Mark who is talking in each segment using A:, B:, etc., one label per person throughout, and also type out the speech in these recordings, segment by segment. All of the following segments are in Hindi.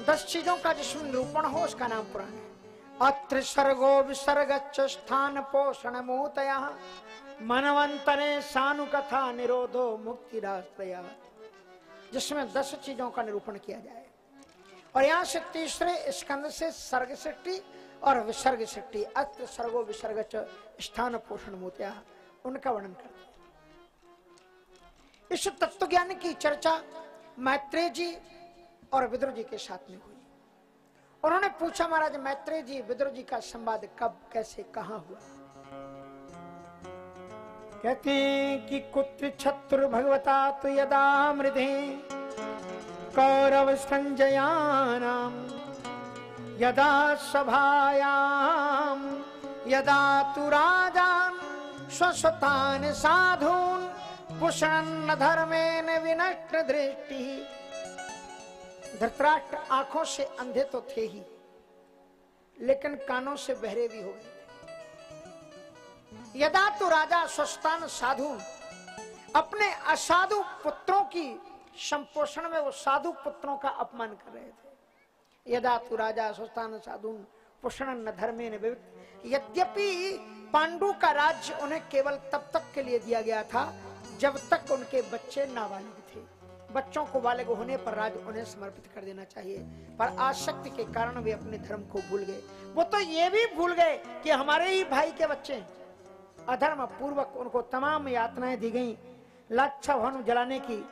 A: 10 चीजों का जिसमें निरूपण हो उसका नाम पुराण है। अत्र सर्गो विसर्गच्च स्थान पोषण मोतया मनवंतरे सानुकथा निरोधो मुक्तिराश्रया, जिसमें 10 चीजों का निरूपण किया जाए। और यहाँ से तीसरे स्कंद से सर्ग सृष्टि और विसर्ग सृष्टि, अत्र सर्गो विसर्गच्च स्थान पोषण मोतया, उनका वर्णन करते हैं। इस तत्व ज्ञान की चर्चा मैत्रेय जी और विदुर जी के साथ में हुई। उन्होंने पूछा, महाराज मैत्रेय जी विदुर जी का संवाद कब कैसे कहां हुआ? कहते हैं कि कुत्र छत्रु भगवता तो यदा मृधे कौरव संजयानाम यदा सभायाम यदा तु राजान स्वसतान साधून पुष्णन् धर्मेण विनष्ट दृष्टि। धृतराष्ट्र आंखों से अंधे तो थे ही, लेकिन कानों से बहरे भी हो गए। यदा तो राजा स्वस्तान साधु, अपने असाधु पुत्रों की संपोषण में वो साधु पुत्रों का अपमान कर रहे थे। यदा तो राजा स्वस्तान साधु पुष्णन् धर्मेण विविक्त। यद्यपि पांडु का राज्य उन्हें केवल तब तक के लिए दिया गया था जब तक उनके बच्चे नाबालिग थे। बच्चों को बालिग होने पर राज उन्हें समर्पित कर देना चाहिए, पर आसक्ति के कारण वे अपने धर्म को भूल गए। वो तो ये भी भूल गए कि हमारे ही भाई के बच्चे हैं। अधर्म पूर्वक उनको तमाम यातनाएं दी गई, लाच्छा भानु जलाने की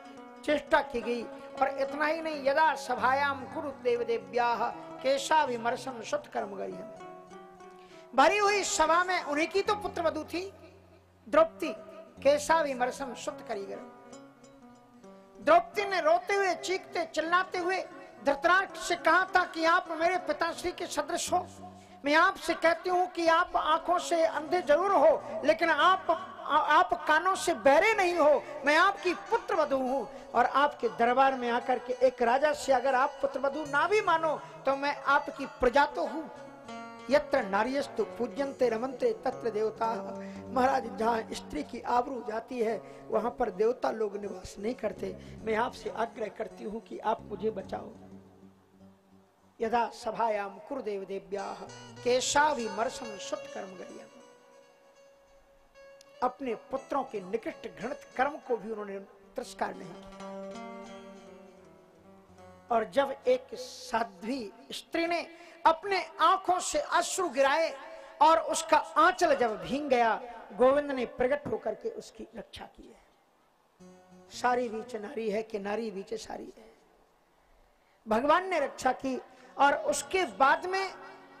A: चेष्टा की गई। और इतना ही नहीं, यदा सभायाम कुरु देव देव्याः केशा विमर्शम सुत कर्म गरिहम्। भरी हुई सभा में उन्हीं की तो पुत्र वधू थी द्रौपदी, केशा विमर्शम सुत करिगर। द्रौपदी ने रोते हुए चीखते चिल्लाते हुए धृतराष्ट्र से कहा था कि आप मेरे पिताश्री के सदृश हो। मैं आपसे कहती हूँ कि आप आंखों से अंधे जरूर हो, लेकिन आप कानों से बहरे नहीं हो। मैं आपकी पुत्र वधू हूँ, और आपके दरबार में आकर के एक राजा से अगर आप पुत्र वधू ना भी मानो तो मैं आपकी प्रजा तो हूँ। यत्र नार्यस्तु पूज्यन्ते रमन्ते तत्र देवता। महाराज, जहाँ स्त्री की आबरू जाती है वहां पर देवता लोग निवास नहीं करते। मैं आपसे आग्रह करती हूँ कि आप मुझे बचाओ। यदा सभायाम कुरुदेव देव्याः केशाविमर्शं सुत कर्म गरिहम्। अपने पुत्रों के निकृष्ट घृणित कर्म को भी उन्होंने तिरस्कार नहीं किया। और जब एक साध्वी स्त्री ने अपने आंखों से अश्रु गिराए और उसका आंचल जब भींग गया, गोविंद ने प्रकट होकर के उसकी रक्षा की है। सारी बीच नारी है कि नारी बीच सारी है। भगवान ने रक्षा की, और उसके बाद में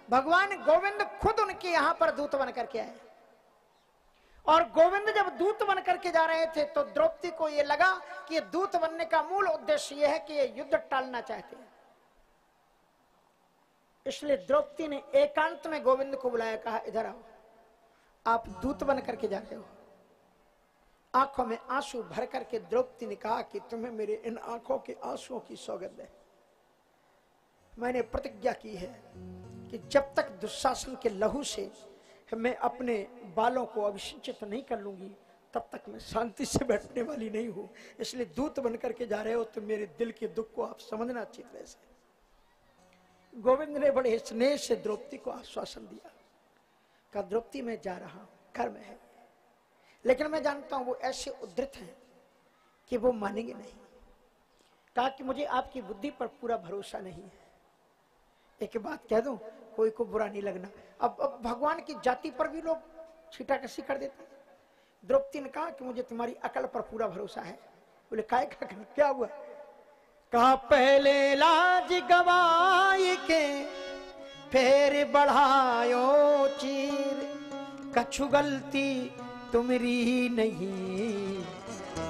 A: भगवान गोविंद खुद उनके यहां पर दूत बन करके आए। और गोविंद जब दूत बन करके जा रहे थे तो द्रौपदी को यह लगा कि ये दूत बनने का मूल उद्देश्य यह है कि ये युद्ध टालना चाहते हैं। इसलिए द्रौपदी ने एकांत में गोविंद को बुलाया, कहा इधर आओ, आप दूत बन करके जा रहे हो। आंखों में आंसू भर करके द्रौपदी ने कहा कि तुम्हें मेरे इन आंखों के आंसुओं की सौगंध है। मैंने प्रतिज्ञा की है कि जब तक दुशासन के लहू से मैं अपने बालों को अभिषिंचित नहीं कर लूंगी तब तक मैं शांति से बैठने वाली नहीं हूं। इसलिए दूत बन करके जा रहे हो तो मेरे दिल के दुख को आप समझना अच्छी तरह से। गोविंद ने बड़े स्नेह से द्रौपदी को आश्वासन दिया, कहा द्रौपदी मैं जा रहा हूं, कर्म है, लेकिन मैं जानता हूं वो ऐसे उद्धृत हैं कि वो मानेंगे नहीं। कहा कि मुझे आपकी बुद्धि पर पूरा भरोसा नहीं है। एक बात कह दूं, कोई को बुरा नहीं लगना। अब भगवान की जाति पर भी लोग छीटाकशी कर देते हैं। द्रौपदी ने कहा कि मुझे तुम्हारी अकल पर पूरा भरोसा है। बोले काय क्या हुआ? कहा पहले लाज गवाई के फिर बढ़ायो चीर, कछु गलती तुम्हारी नहीं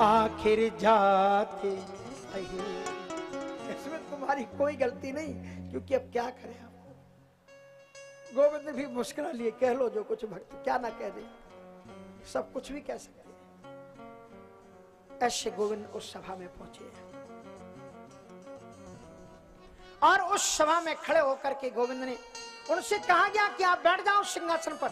A: आखिर जाते नहीं। इसमें तुम्हारी कोई गलती नहीं, क्योंकि अब क्या करें आप। गोविंद भी मुस्कुरा लिए, कह लो जो कुछ भक्त, क्या ना कह दे, सब कुछ भी कह सकते हैं। ऐसे गोविंद उस सभा में पहुंचे और उस सभा में खड़े होकर के गोविंद ने उनसे कहा गया कि आप बैठ जाओ सिंहासन पर।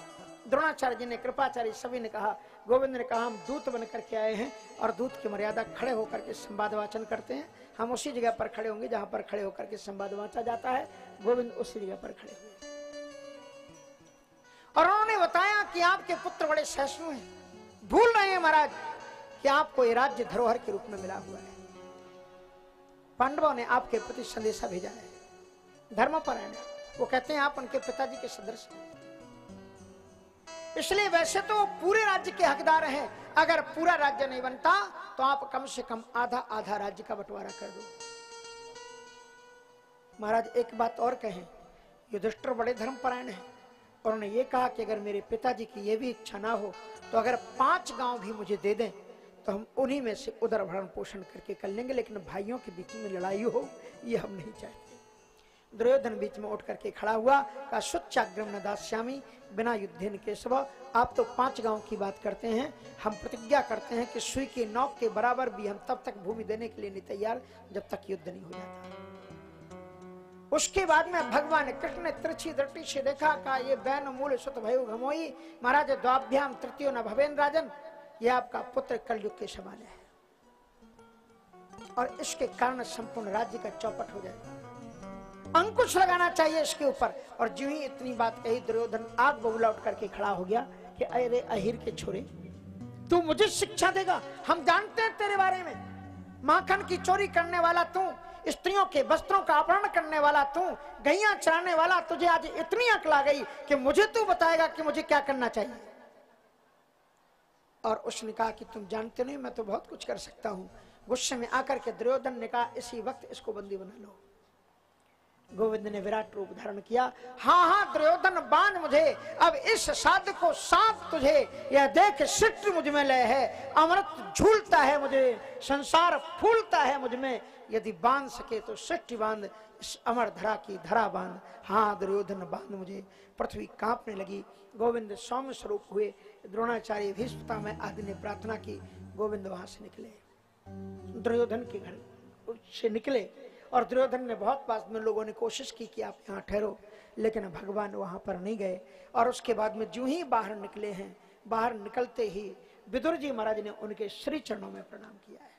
A: द्रोणाचार्य जी ने, कृपाचार्य सभी ने कहा, गोविंद ने कहा हम दूत बन करके आए हैं और दूत की मर्यादा खड़े होकर के संवाद वाचन करते हैं। हम उसी जगह पर खड़े होंगे जहां पर खड़े होकर के संवाद वाचा जाता है। गोविंद उसी जगह पर खड़े हुए और उन्होंने बताया कि आपके पुत्र बड़े सहिष्णु हैं, भूल रहे हैं महाराज कि आपको ये राज्य धरोहर के रूप में मिला हुआ है। पांडवों ने आपके प्रति संदेशा भेजा है, धर्मपरायण है। वो कहते हैं आप उनके पिताजी के सदृश हैं, इसलिए वैसे तो पूरे राज्य के हकदार हैं। अगर पूरा राज्य नहीं बनता तो आप कम से कम आधा आधा राज्य का बंटवारा कर दो। महाराज एक बात और कहें, युधिष्ठिर बड़े धर्मपरायण हैं। उन्होंने ये कहा कि अगर मेरे पिताजी की ये भी इच्छा ना हो तो अगर 5 गांव भी मुझे दे दें तो हम उन्हीं में से उदर भरण पोषण करके कर लेंगे, लेकिन भाइयों के बीच में लड़ाई हो ये हम नहीं चाहते। दुर्योधन बीच में उठ करके खड़ा हुआ, कहा शुच्चाग्रम न दास्यामि बिना युद्धेन केशव। आप तो 5 गांव की बात करते हैं, हम प्रतिज्ञा करते हैं कि सुई की नोक के बराबर भी हम तब तक भूमि देने के लिए नहीं तैयार जब तक युद्ध नहीं हो जाता। उसके बाद में भगवान कृष्ण ने तिरछी दृष्टि से देखा, कहा ये बैन मूल सुत भयो घमोई महाराज द्वाभ्याम तृतीयो न भवेन राजन, ये आपका पुत्र कलयुग के समान है और इसके कारण संपूर्ण राज्य का चौपट हो जाएगा। अंकुश लगाना चाहिए इसके ऊपर। और जो ही इतनी बात कही, दुर्योधन आग बबूला उठ करके खड़ा हो गया कि अरे अहिर के छोरे, तू मुझे शिक्षा देगा? हम जानते हैं तेरे बारे में, माखन की चोरी करने वाला तू, स्त्रियों के वस्त्रों का अपहरण करने वाला तू, गैया चराने वाला, तुझे आज इतनी अकल आ गई कि मुझे तू बताएगा कि मुझे क्या करना चाहिए। और उसने कहा कि तुम जानते नहीं, मैं तो बहुत कुछ कर सकता हूं। गुस्से में आकर के दुर्योधन ने कहा इसी वक्त इसको बंदी बना लो। गोविंद ने विराट रूप धारण किया। हाँ हाँ दुर्योधन बांध मुझे, अब इस साध को सांप तुझे, यह देख सिट्र मुझ में लय है, अमृत झूलता है मुझे, संसार फूलता है मुझ में, यदि बांध सके तो सिट्र बांध, इस अमर धरा की धरा बांध। हाँ दुर्योधन बांध मुझे। पृथ्वी कांपने लगी। गोविंद सौम्य स्वरूप हुए। द्रोणाचार्य भीष्म में आदि ने प्रार्थना की। गोविंद वहां से निकले, दुर्योधन के घर से निकले और दुर्योधन ने बहुत बाद में लोगों ने कोशिश की कि आप यहाँ ठहरो, लेकिन भगवान वहां पर नहीं गए। और उसके बाद में जो ही बाहर निकले हैं, बाहर निकलते ही विदुर जी महाराज ने उनके श्री चरणों में प्रणाम किया है,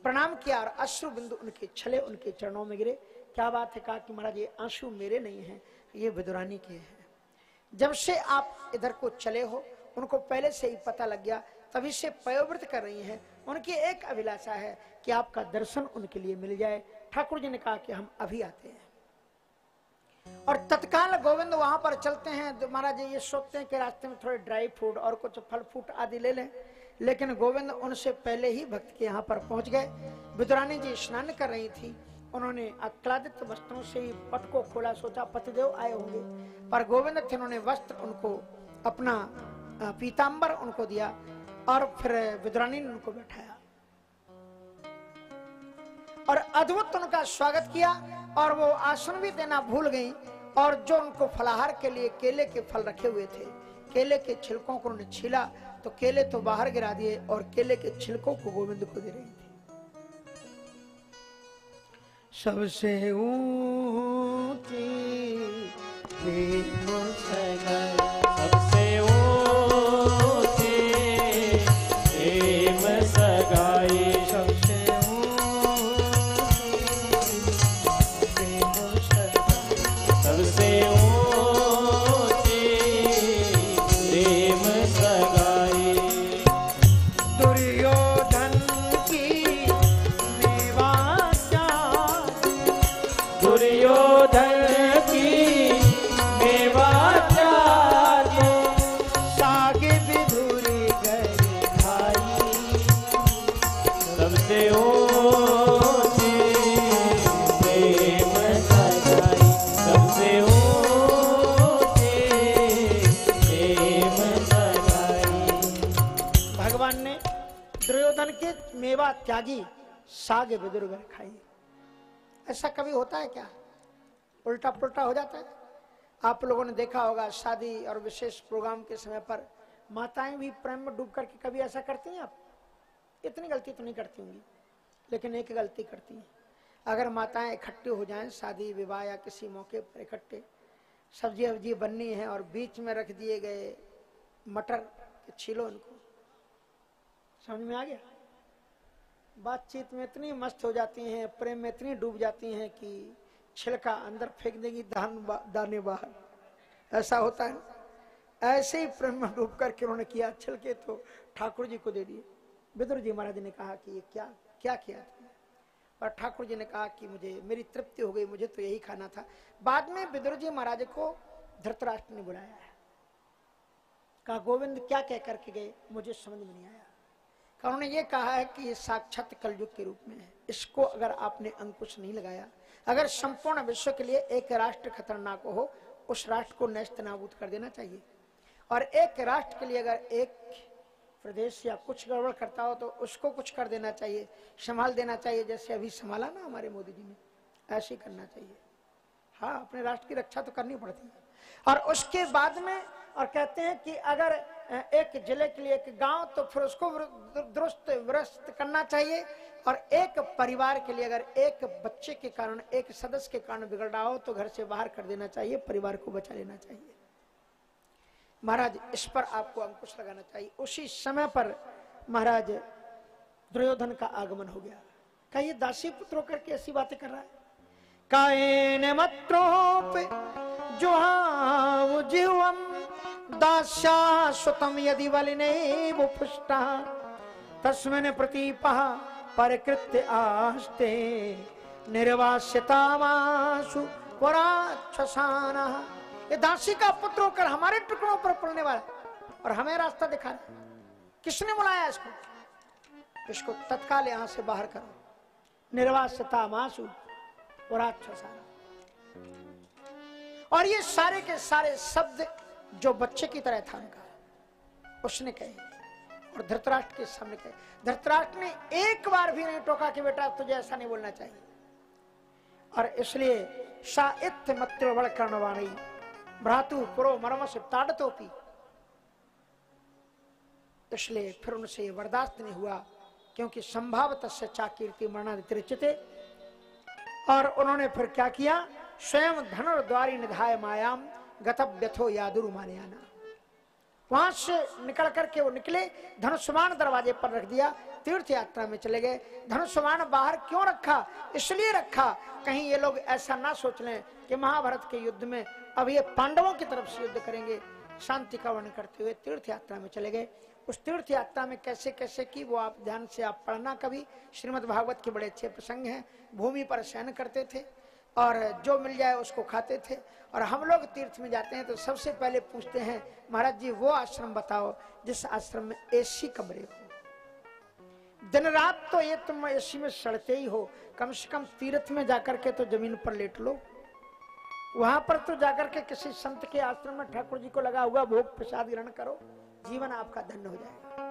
A: प्रणाम किया और अश्रु बिंदु उनके छले उनके चरणों में गिरे। क्या बात है? कहा कि महाराज ये आंसू मेरे नहीं हैं, ये विदुरानी के हैं। जब से आप इधर को चले हो, उनको पहले से ही पता लग गया, तभी से पयोव्रत कर रही हैं। उनकी एक अभिलाषा है कि आपका दर्शन उनके लिए मिल जाए। ठाकुर जी ने कहा कि हम अभी आते हैं। और तत्काल गोविंद वहां पर चलते हैं। महाराज ये सोचते हैं कि रास्ते में थोड़े ड्राई फ्रूट और कुछ फल फ्रूट आदि ले लें, लेकिन गोविंद उनसे पहले ही भक्त के यहाँ पर पहुंच गए। विदुरानी जी स्नान कर रही थी, उन्होंने आह्लादित वस्त्रों से ही पट को खोला, सोचा पतिदेव आए होंगे, पर गोविंद थे, उन्होंने वस्त्र उनको अपना पीतांबर उनको दिया और फिर विदुरानी ने उनको बैठाया और अद्भुत उनका स्वागत किया। और वो आसन भी देना भूल गई और जो उनको फलाहार के लिए केले के फल रखे हुए थे, केले के छिलकों को उन्होंने छीला तो केले तो बाहर गिरा दिए और केले के छिलकों को गोविंद को दे रही थी। सबसे ऊंची
B: सबसे ऊंची प्रेम सगाई,
A: सबसे
B: सबसे ऊंची प्रेम सगाई।
A: दुर्योधन की मेवा
B: दुर्योधन की मेवा त्यागी,
A: सागे विधुरी गए भाई।
B: सबसे ऊंची प्रेम सगाई, सबसे ऊंची प्रेम सगाई।
A: भगवान ने दुर्योधन के मेवा त्यागी साग विदुर गए खाई। ऐसा कभी होता है क्या? उल्टा पुल्टा हो जाता है। आप लोगों ने देखा होगा शादी और विशेष प्रोग्राम के समय पर माताएं भी प्रेम में डूब करके कभी ऐसा करती हैं? आप इतनी गलती तो नहीं करती होंगी, लेकिन एक गलती करती हैं। अगर माताएं इकट्ठी हो जाएं शादी विवाह या किसी मौके पर इकट्ठे सब्जी वब्जी बननी है और बीच में रख दिए गए मटर, छीलो इनको। समझ में आ गया? बातचीत में इतनी मस्त हो जाती हैं, प्रेम में इतनी डूब जाती हैं कि छिलका अंदर फेंक देगी, दाने बाहर। ऐसा होता है। ऐसे ही प्रेम में डूब करके उन्होंने किया, छिलके तो ठाकुर जी को दे दिए। विदुर जी महाराज ने कहा कि ये क्या क्या किया तुमने? और ठाकुर जी ने कहा कि मुझे, मेरी तृप्ति हो गई, मुझे तो यही खाना था। बाद में विदुर जी महाराज को धृतराष्ट्र ने बुलाया है। कहा गोविंद क्या कह करके गए, मुझे समझ में नहीं आया। उन्होंने ये कहा है कि ये साक्षात कलयुग के रूप में है, इसको अगर आपने अंकुश नहीं लगाया, अगर संपूर्ण विश्व के लिए एक राष्ट्र खतरनाक हो, उस राष्ट्र को नष्ट नाबूद कर देना चाहिए। और एक राष्ट्र के लिए अगर एक प्रदेश या कुछ गड़बड़ करता हो तो उसको कुछ कर देना चाहिए, संभाल देना चाहिए, जैसे अभी संभाला ना हमारे मोदी जी ने, ऐसे ही करना चाहिए। हाँ, अपने राष्ट्र की रक्षा तो करनी पड़ती है। और उसके बाद में और कहते हैं कि अगर एक जिले के लिए एक गांव, तो फिर उसको दुरुस्त व्रस्त करना चाहिए। और एक परिवार के लिए अगर एक बच्चे के कारण, एक सदस्य के कारण बिगड़ रहा हो तो घर से बाहर कर देना चाहिए, परिवार को बचा लेना चाहिए। महाराज इस पर आपको अंकुश लगाना चाहिए। उसी समय पर महाराज दुर्योधन का आगमन हो गया। क्या ये दासी पुत्र होकर के ऐसी बातें कर रहा है? कायेन मत्रोप जुहाव जीवम दास्या सुतम यदि वलिने बुपुष्टा तस्मिन् प्रतीपः परिकृत्य आस्ते निर्वास्यतामासु पराच्छसानः। ये दासी का पुत्र होकर हमारे टुकड़ों पर पड़ने वाला और हमें रास्ता दिखा रहा है। किसने बुलाया इसको? इसको तत्काल यहां से बाहर करो। निर्वास्यतामासु पराच्छसानः। और ये सारे के सारे शब्द जो बच्चे की तरह था उनका, उसने कहे और धृतराष्ट्र के सामने कहे। धृतराष्ट्र ने एक बार भी नहीं टोका कि बेटा तुझे ऐसा नहीं बोलना चाहिए। और इसलिए साहित्य मत्र बड़ कर्णवाणी भ्रातु पुरो मर्म से ताड़तोपी, इसलिए फिर उनसे ये बर्दाश्त नहीं हुआ, क्योंकि संभावतः सच्चा कीर्ति मरणादित्रिचिते। और उन्होंने फिर क्या किया? स्वयं धनुर्द्वारी निधाय मायाम गतव्यथो यादुरु मानयाना। वहां से निकल करके वो निकले, धनुष्मान दरवाजे पर रख दिया, तीर्थ यात्रा में चले गए। धनुष्मान बाहर क्यों रखा? इसलिए रखा कहीं ये लोग ऐसा ना सोच लें कि महाभारत के युद्ध में अब ये पांडवों की तरफ से युद्ध करेंगे। शांति का वर्णन करते हुए तीर्थ यात्रा में चले गए। उस तीर्थ यात्रा में कैसे कैसे की वो आप ध्यान से आप पढ़ना कभी। श्रीमद् भागवत के बड़े अच्छे प्रसंग हैं। भूमि पर शयन करते थे और जो मिल जाए उसको खाते थे। और हम लोग तीर्थ में जाते हैं तो सबसे पहले पूछते हैं, महाराज जी वो आश्रम बताओ जिस आश्रम में एसी कमरे हो। दिन रात तो ये तुम एसी में सड़ते ही हो, कम से कम तीर्थ में जाकर के तो जमीन पर लेट लो। वहां पर तो जाकर के किसी संत के आश्रम में ठाकुर जी को लगा हुआ भोग प्रसाद ग्रहण करो, जीवन आपका धन्य हो जाएगा।